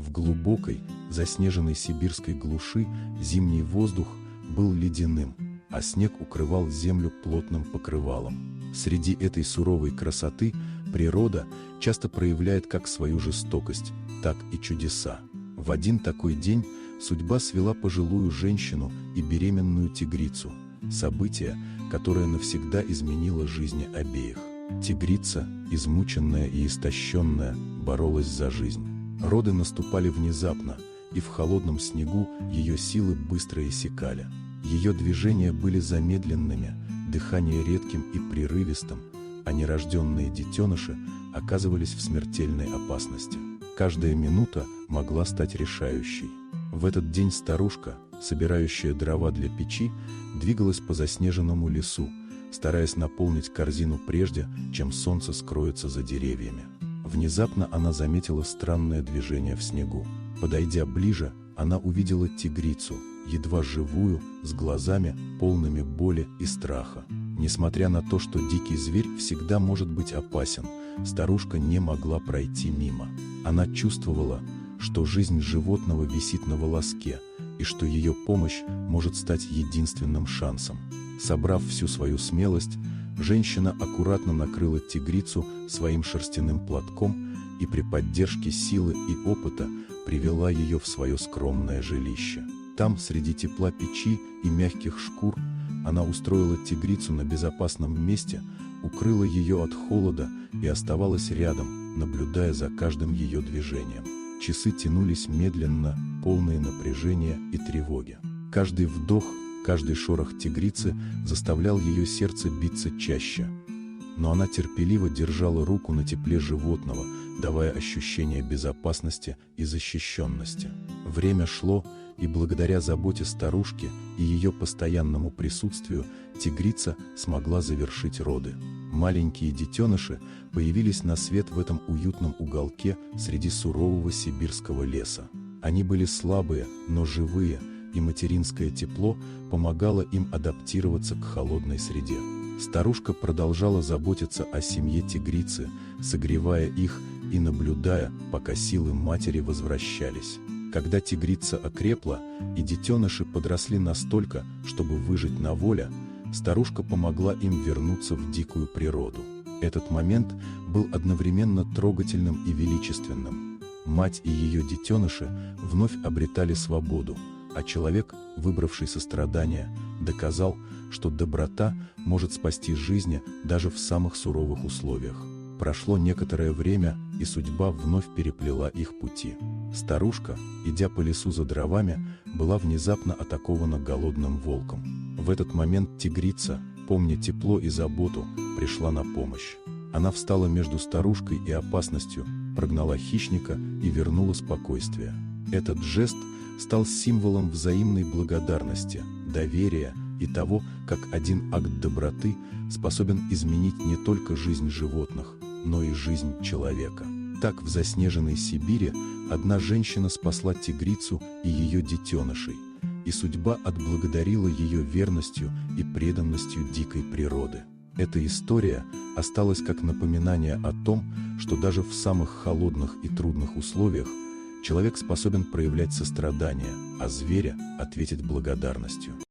В глубокой, заснеженной сибирской глуши зимний воздух был ледяным, а снег укрывал землю плотным покрывалом. Среди этой суровой красоты природа часто проявляет как свою жестокость, так и чудеса. В один такой день судьба свела пожилую женщину и беременную тигрицу, событие, которое навсегда изменило жизни обеих. Тигрица, измученная и истощенная, боролась за жизнь. Роды наступали внезапно, и в холодном снегу ее силы быстро иссякали. Ее движения были замедленными, дыхание редким и прерывистым, а нерожденные детеныши оказывались в смертельной опасности. Каждая минута могла стать решающей. В этот день старушка, собирающая дрова для печи, двигалась по заснеженному лесу, стараясь наполнить корзину прежде, чем солнце скроется за деревьями. Внезапно она заметила странное движение в снегу. Подойдя ближе, она увидела тигрицу, едва живую, с глазами, полными боли и страха. Несмотря на то, что дикий зверь всегда может быть опасен, старушка не могла пройти мимо. Она чувствовала, что жизнь животного висит на волоске, и что ее помощь может стать единственным шансом. Собрав всю свою смелость, женщина аккуратно накрыла тигрицу своим шерстяным платком и при поддержке силы и опыта привела ее в свое скромное жилище. Там, среди тепла печи и мягких шкур, она устроила тигрицу на безопасном месте, укрыла ее от холода и оставалась рядом, наблюдая за каждым ее движением. Часы тянулись медленно, полные напряжения и тревоги. Каждый вдох, каждый шорох тигрицы заставлял ее сердце биться чаще. Но она терпеливо держала руку на тепле животного, давая ощущение безопасности и защищенности. Время шло, и благодаря заботе старушки и ее постоянному присутствию тигрица смогла завершить роды. Маленькие детеныши появились на свет в этом уютном уголке среди сурового сибирского леса. Они были слабые, но живые, и материнское тепло помогало им адаптироваться к холодной среде. Старушка продолжала заботиться о семье тигрицы, согревая их и наблюдая, пока силы матери возвращались. Когда тигрица окрепла и детеныши подросли настолько, чтобы выжить на воле, старушка помогла им вернуться в дикую природу. Этот момент был одновременно трогательным и величественным. Мать и ее детеныши вновь обретали свободу, а человек, выбравший сострадание, доказал, что доброта может спасти жизни даже в самых суровых условиях. Прошло некоторое время, и судьба вновь переплела их пути. Старушка, идя по лесу за дровами, была внезапно атакована голодным волком. В этот момент тигрица, помня тепло и заботу, пришла на помощь. Она встала между старушкой и опасностью, прогнала хищника и вернула спокойствие. Этот жест стал символом взаимной благодарности, доверия и того, как один акт доброты способен изменить не только жизнь животных, но и жизнь человека. Так в заснеженной Сибири одна женщина спасла тигрицу и ее детенышей, и судьба отблагодарила ее верностью и преданностью дикой природы. Эта история осталась как напоминание о том, что даже в самых холодных и трудных условиях человек способен проявлять сострадание, а зверя ответить благодарностью.